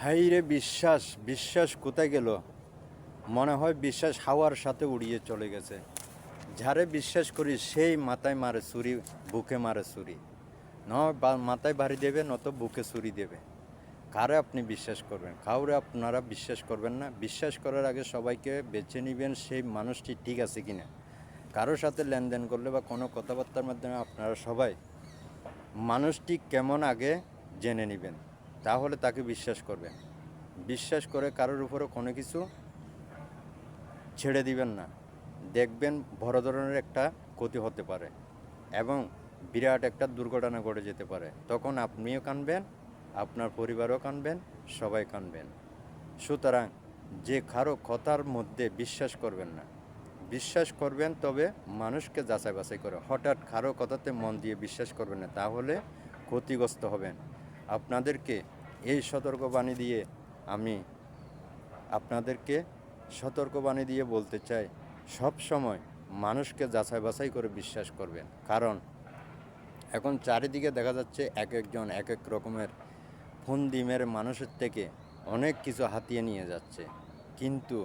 High রে বিশ্বাস, বিশ্বাস কোথায় গেল? মনে হয় বিশ্বাস হাওয়ার সাথে উড়িয়ে চলে গেছে। যারে বিশ্বাস করি সেই মাথায় মারে ছুরি, বুকে মারে ছুরি। মাথায় বাড়ি দেবে, নত বুকে ছুরি দেবে। কারে আপনি বিশ্বাস করবেন? কাউরে আপনারা বিশ্বাস করবেন না। বিশ্বাস করার আগে সবাইকে বেছে নেবেন সেই মানুষটি ঠিক আছে কিনা। কারোর সাথে লেনদেন করলে বা কোনো কথাবার্তার মাধ্যমে আপনারা সবাই মানুষটি কেমন আগে জেনে নেবেন, তাহলে তাকে বিশ্বাস করবেন। বিশ্বাস করে কারোর উপরে কোনো কিছু ছেড়ে দিবেন না। দেখবেন বড় ধরনের একটা ক্ষতি হতে পারে এবং বিরাট একটা দুর্ঘটনা ঘটে যেতে পারে। তখন আপনিও কাঁদবেন, আপনার পরিবারও কাঁদবেন, সবাই কাঁদবেন। সুতরাং যে কারো কথার মধ্যে বিশ্বাস করবেন না। বিশ্বাস করবেন তবে মানুষকে যাচাই বাছাই করে। হঠাৎ কারো কথাতে মন দিয়ে বিশ্বাস করবেন না, তাহলে ক্ষতিগ্রস্ত হবেন। আপনাদেরকে এই সতর্কবাণী দিয়ে আমি আপনাদেরকে সতর্কবাণী দিয়ে বলতে চাই, সব সময় মানুষকে যাচাই বাছাই করে বিশ্বাস করবেন। কারণ এখন চারিদিকে দেখা যাচ্ছে এক একজন এক এক রকমের ফন্দি মেরে মানুষের থেকে অনেক কিছু হাতিয়ে নিয়ে যাচ্ছে, কিন্তু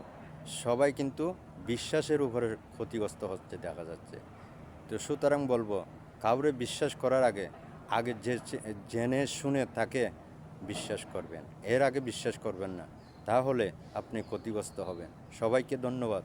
সবাই কিন্তু বিশ্বাসের উপরে ক্ষতিগ্রস্ত হচ্ছে দেখা যাচ্ছে। তো সুতরাং বলবো, কাউরে বিশ্বাস করার আগে আগে যে জেনে শুনে তাকে বিশ্বাস করবেন, এর আগে বিশ্বাস করবেন না, তাহলে আপনি ক্ষতিগ্রস্ত হবেন। সবাইকে ধন্যবাদ।